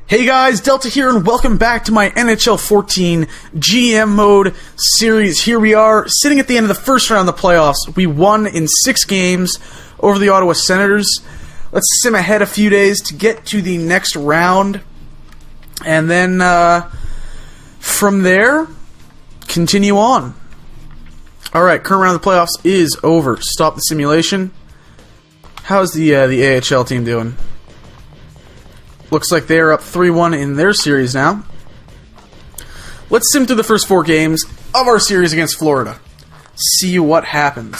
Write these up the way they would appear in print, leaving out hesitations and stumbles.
Hey guys, Delta here, and welcome back to my NHL 14 GM Mode series. Here we are, sitting at the end of the first round of the playoffs. We won in 6 games over the Ottawa Senators. Let's sim ahead a few days to get to the next round. And then, from there, continue on. Alright, current round of the playoffs is over. Stop the simulation. How's the AHL team doing? Looks like they're up 3-1 in their series now. Let's sim through the first 4 games of our series against Florida. See what happens.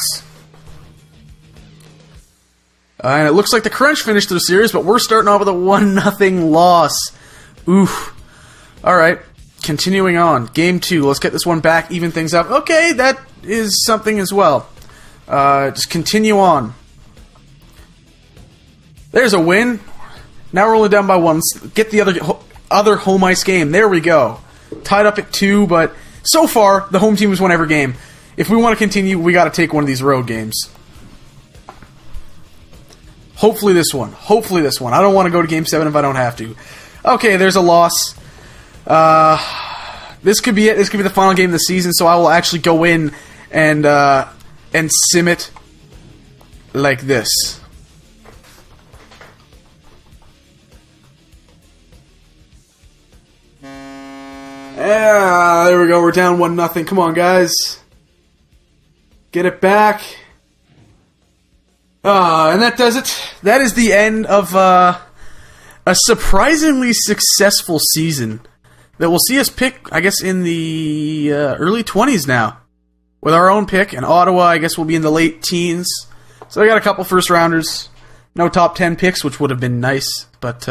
And it looks like the Crunch finished their series, but we're starting off with a 1-0 loss. Oof. Alright, continuing on. Game 2. Let's get this one back, even things up. Okay, that is something as well. Just continue on. There's a win. Now we're only down by 1. Let's get the other home ice game. There we go. Tied up at 2, but so far, the home team has won every game. If we want to continue, we got to take one of these road games. Hopefully this one. Hopefully this one. I don't want to go to Game 7 if I don't have to. Okay, there's a loss. This could be it. This could be the final game of the season, so I will actually go in and sim it like this. Yeah, there we go. We're down 1-0. Come on, guys. Get it back. And that does it. That is the end of a surprisingly successful season that will see us pick, I guess, in the early 20s now. With our own pick. And Ottawa, I guess, will be in the late teens. So I got a couple first-rounders. No top 10 picks, which would have been nice. But,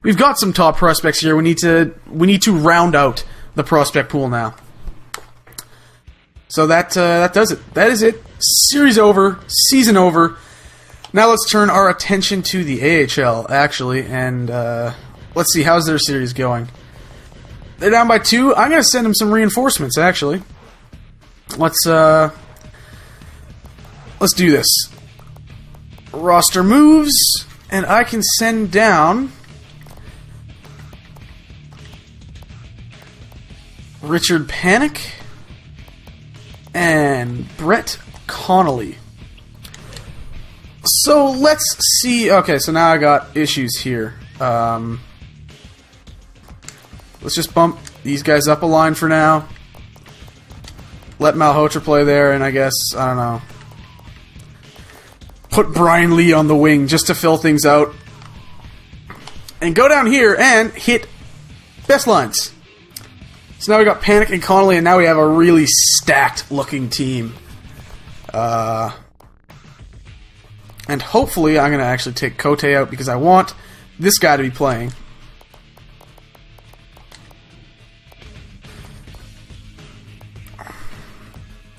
we've got some top prospects here. We need to round out the prospect pool now. So that does it. That is it. Series over. Season over. Now let's turn our attention to the AHL, actually, and let's see, how's their series going? They're down by 2. I'm going to send them some reinforcements, actually. Let's do this. Roster moves, and I can send down Richard Panik and Brett Connolly. So let's see. Okay, so now I got issues here. Let's just bump these guys up a line for now. Let Malhotra play there, and I guess, I don't know, put Brian Lee on the wing just to fill things out. And go down here and hit best lines. So now we got Panik and Connolly, and now we have a really stacked-looking team. And hopefully I'm going to actually take Cote out because I want this guy to be playing.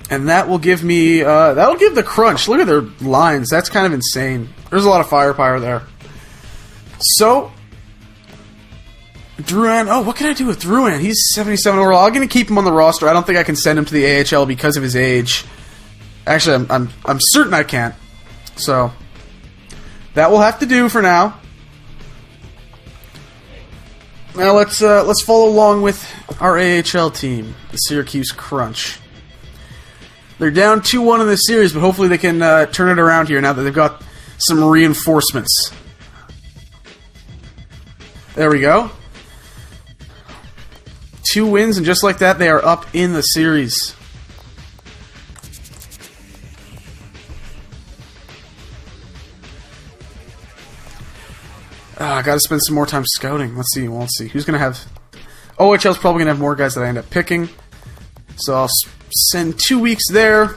And that will give me, that'll give the Crunch. Look at their lines. That's kind of insane. There's a lot of firepower there. So, Drouin. Oh, what can I do with Drouin? He's 77 overall. I'm going to keep him on the roster. I don't think I can send him to the AHL because of his age. Actually, I'm certain I can't. So, that will have to do for now. Now let's follow along with our AHL team, the Syracuse Crunch. They're down 2-1 in this series, but hopefully they can turn it around here now that they've got some reinforcements. There we go. 2 wins, and just like that, they are up in the series. I gotta spend some more time scouting. Let's see. We'll see. Who's gonna have... OHL's probably gonna have more guys that I end up picking. So I'll send 2 weeks there.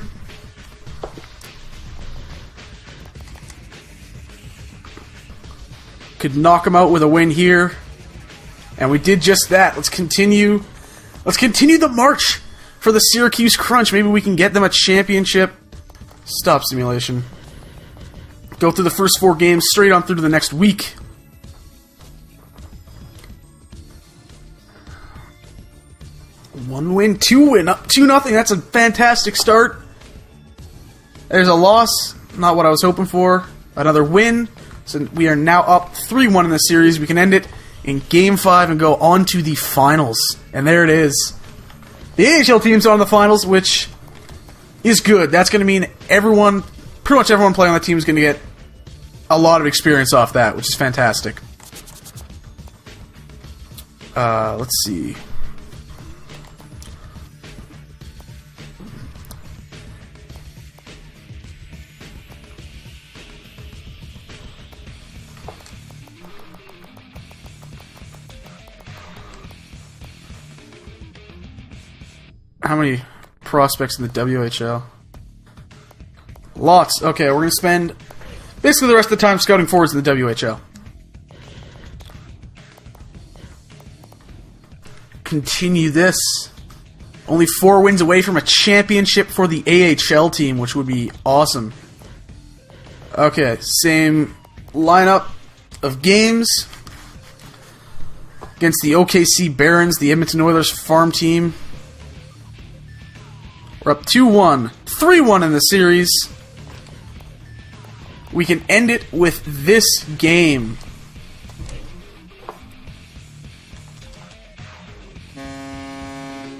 Could knock them out with a win here. And we did just that. Let's continue. Let's continue the march for the Syracuse Crunch. Maybe we can get them a championship. Stop simulation. Go through the first 4 games, straight on through to the next week. One win, 2 win, up 2-0. That's a fantastic start. There's a loss. Not what I was hoping for. Another win. So we are now up 3-1 in the series. We can end it in Game 5 and go on to the finals. And there it is. The AHL team's on the finals, which is good. That's going to mean pretty much everyone playing on the team is going to get a lot of experience off that, which is fantastic. Let's see. How many prospects in the WHL? Lots. Okay, we're going to spend basically the rest of the time scouting forwards in the WHL. Continue this. Only 4 wins away from a championship for the AHL team, which would be awesome. Okay, same lineup of games. Against the OKC Barons, the Edmonton Oilers farm team. We're up 2-1. 3-1 in the series. We can end it with this game.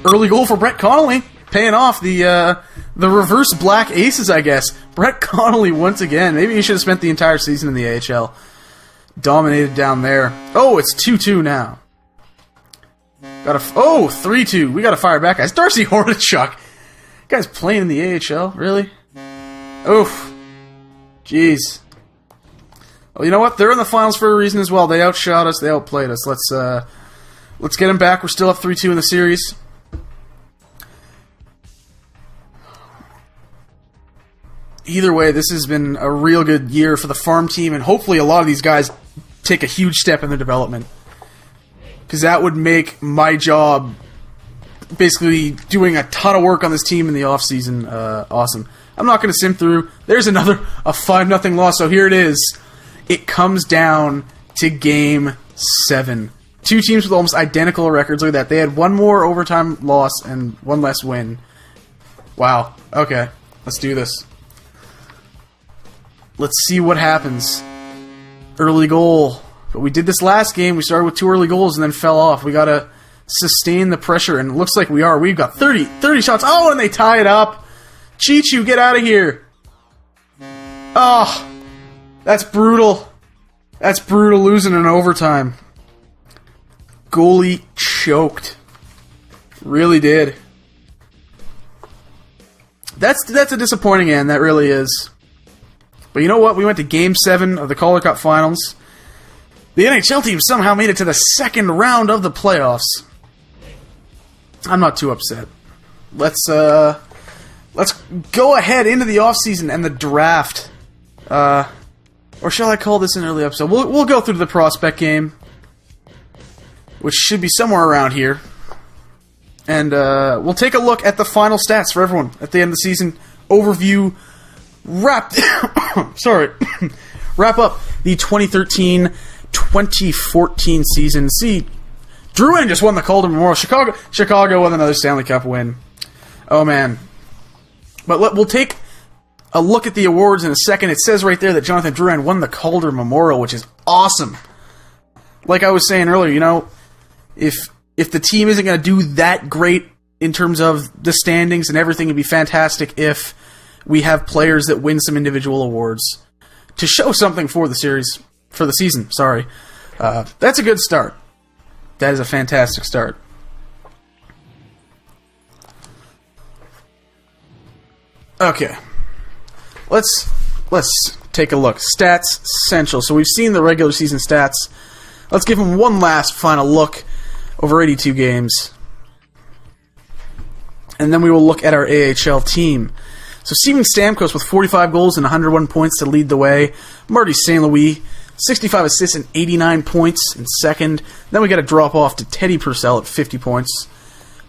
Early goal for Brett Connolly. Paying off the reverse black aces, I guess. Brett Connolly once again. Maybe he should have spent the entire season in the AHL. Dominated down there. Oh, it's 2-2 now. 3-2. We got to fire back, guys. Darcy Hordichuk. Guy's playing in the AHL? Really? Oof. Jeez. Well, you know what? They're in the finals for a reason as well. They outshot us. They outplayed us. Let's get them back. We're still up 3-2 in the series. Either way, this has been a real good year for the farm team, and hopefully a lot of these guys take a huge step in their development. Because that would make my job basically doing a ton of work on this team in the offseason awesome. I'm not going to sim through. There's a 5-0 loss, so here it is. It comes down to Game 7. 2 teams with almost identical records. Look at that. They had 1 more overtime loss and 1 less win. Wow. Okay. Let's do this. Let's see what happens. Early goal. But we did this last game. We started with 2 early goals and then fell off. We got to sustain the pressure, and it looks like we are. We've got 30 shots. Oh, and they tie it up. Chichu, get out of here. Oh, that's brutal. That's brutal, losing in overtime. Goalie choked. Really did. That's a disappointing end, that really is. But you know what? We went to Game 7 of the Calder Cup Finals. The NHL team somehow made it to the second round of the playoffs. I'm not too upset. Let's go ahead into the offseason and the draft. Or shall I call this an early episode? We'll go through the prospect game, which should be somewhere around here. And we'll take a look at the final stats for everyone at the end of the season. Overview. Wrap up the 2013-2014 season. See, Drouin just won the Calder Memorial. Chicago won another Stanley Cup win. Oh, man. But we'll take a look at the awards in a second. It says right there that Jonathan Drouin won the Calder Memorial, which is awesome. Like I was saying earlier, you know, if the team isn't going to do that great in terms of the standings and everything, it'd be fantastic if we have players that win some individual awards to show something for the season. Sorry. That's a good start. That is a fantastic start. Okay. Let's take a look. Stats Central. So we've seen the regular season stats. Let's give them one last final look over 82 games. And then we will look at our AHL team. So Steven Stamkos with 45 goals and 101 points to lead the way. Marty St. Louis, 65 assists and 89 points in second. Then we got a drop off to Teddy Purcell at 50 points.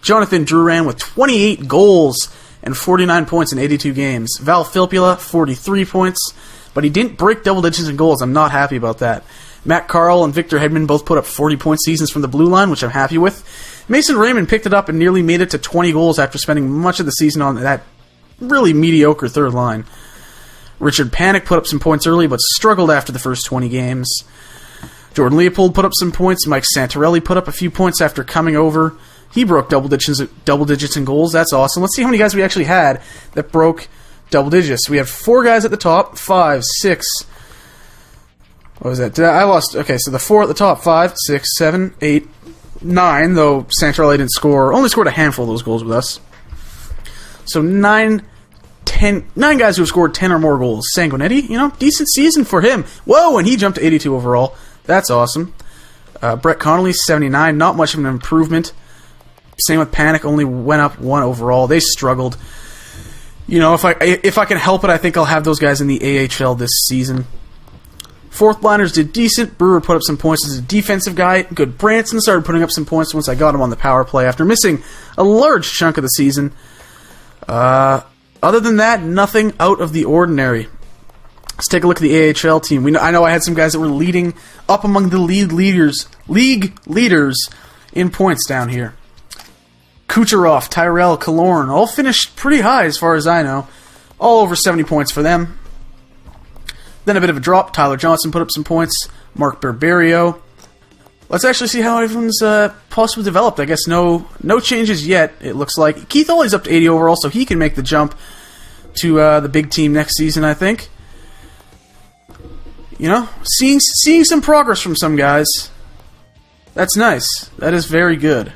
Jonathan Drouin with 28 goals and 49 points in 82 games. Val Filppula, 43 points, but he didn't break double digits in goals. I'm not happy about that. Matt Carl and Victor Hedman both put up 40-point seasons from the blue line, which I'm happy with. Mason Raymond picked it up and nearly made it to 20 goals after spending much of the season on that really mediocre third line. Richard Panik put up some points early, but struggled after the first 20 games. Jordan Leopold put up some points. Mike Santorelli put up a few points after coming over. He broke double digits in goals. That's awesome. Let's see how many guys we actually had that broke double digits. We have 4 guys at the top. 5, 6. What was that? I lost. Okay, so the 4 at the top. 5, 6, 7, 8, 9. Though Santorelli didn't score. Only scored a handful of those goals with us. So 9 guys who have scored 10 or more goals. Sanguinetti, decent season for him. Whoa, and he jumped to 82 overall. That's awesome. Brett Connolly, 79. Not much of an improvement. Same with Panic, only went up 1 overall. They struggled. If I can help it, I think I'll have those guys in the AHL this season. Fourth liners did decent. Brewer put up some points as a defensive guy. Good. Branson started putting up some points once I got him on the power play after missing a large chunk of the season. Other than that, nothing out of the ordinary. Let's take a look at the AHL team. I know I had some guys that were leading up among the league leaders in points down here. Kucherov, Tyrell, Killorn, all finished pretty high as far as I know. All over 70 points for them. Then a bit of a drop. Tyler Johnson put up some points. Mark Barberio. Let's actually see how everyone's possibly developed. I guess no changes yet, it looks like. Keith Olley's up to 80 overall, so he can make the jump to the big team next season, I think. Seeing some progress from some guys. That's nice. That is very good.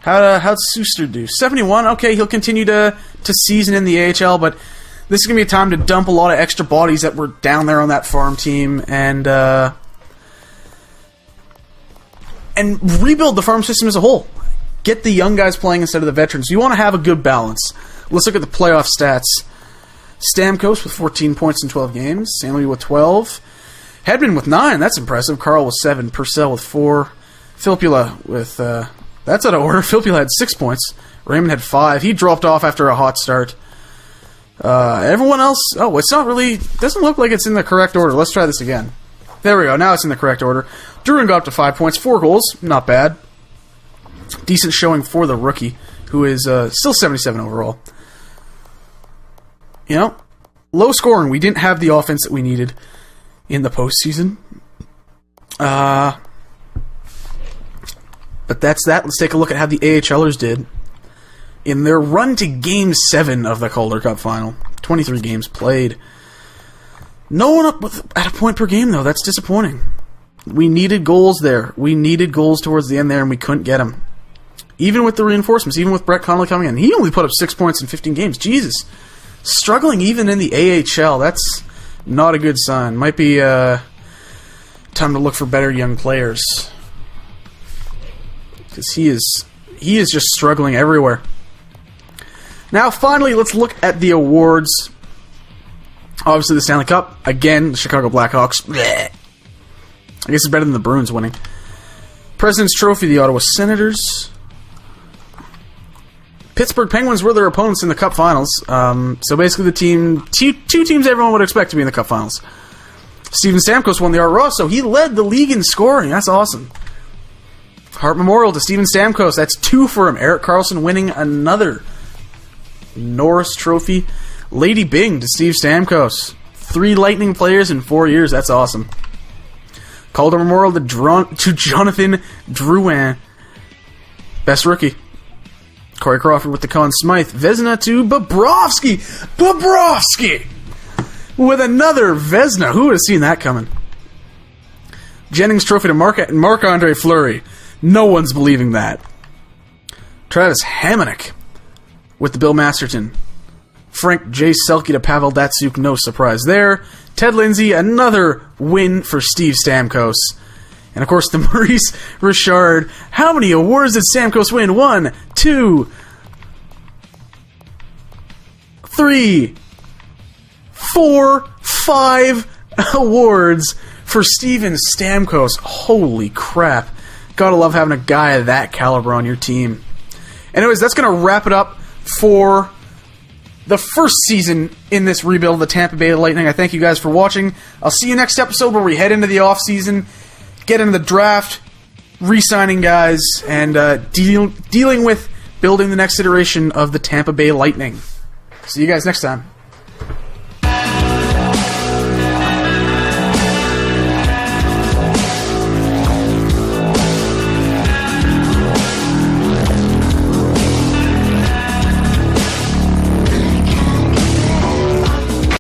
How'd Suster do? 71. Okay, he'll continue to season in the AHL, but this is going to be a time to dump a lot of extra bodies that were down there on that farm team and rebuild the farm system as a whole. Get the young guys playing instead of the veterans. You want to have a good balance. Let's look at the playoff stats. Stamkos with 14 points in 12 games. Stanley with 12. Hedman with 9. That's impressive. Carl with 7. Purcell with 4. Filppula with... that's out of order. Filppula had 6 points. Raymond had 5. He dropped off after a hot start. Everyone else... Oh, it's not really... doesn't look like it's in the correct order. Let's try this again. There we go. Now it's in the correct order. Duran got up to 5 points. 4 goals. Not bad. Decent showing for the rookie, who is still 77 overall. Low scoring. We didn't have the offense that we needed in the postseason. But that's that. Let's take a look at how the AHLers did in their run to Game 7 of the Calder Cup Final. 23 games played. No one up at a point per game, though. That's disappointing. We needed goals there. We needed goals towards the end there, and we couldn't get them. Even with the reinforcements, even with Brett Connolly coming in. He only put up 6 points in 15 games. Jesus. Struggling even in the AHL. That's not a good sign. Might be time to look for better young players. Because he is just struggling everywhere. Now, finally, let's look at the awards. Obviously, the Stanley Cup. Again, the Chicago Blackhawks. Bleh. I guess it's better than the Bruins winning. President's Trophy, the Ottawa Senators. Pittsburgh Penguins were their opponents in the Cup Finals. So basically, the two teams everyone would expect to be in the Cup Finals. Steven Stamkos won the Art Ross, so he led the league in scoring. That's awesome. Hart Memorial to Steven Stamkos. That's 2 for him. Erik Karlsson winning another Norris Trophy. Lady Byng to Steve Stamkos. 3 Lightning players in 4 years. That's awesome. Calder Memorial to Jonathan Drouin. Best rookie. Corey Crawford with the Conn Smythe. Vezina to Bobrovsky. Bobrovsky! With another Vezina. Who would have seen that coming? Jennings Trophy to Marc-Andre Fleury. No one's believing that. Travis Hamonic with the Bill Masterton. Frank J. Selke to Pavel Datsyuk. No surprise there. Ted Lindsay, another win for Steve Stamkos. And, of course, the Maurice Richard. How many awards did Stamkos win? 1, 2, 3, 4, 5 awards for Steven Stamkos. Holy crap. Gotta love having a guy of that caliber on your team. Anyways, that's going to wrap it up for the first season in this rebuild of the Tampa Bay Lightning. I thank you guys for watching. I'll see you next episode where we head into the offseason, get into the draft, re-signing guys, and dealing with building the next iteration of the Tampa Bay Lightning. See you guys next time.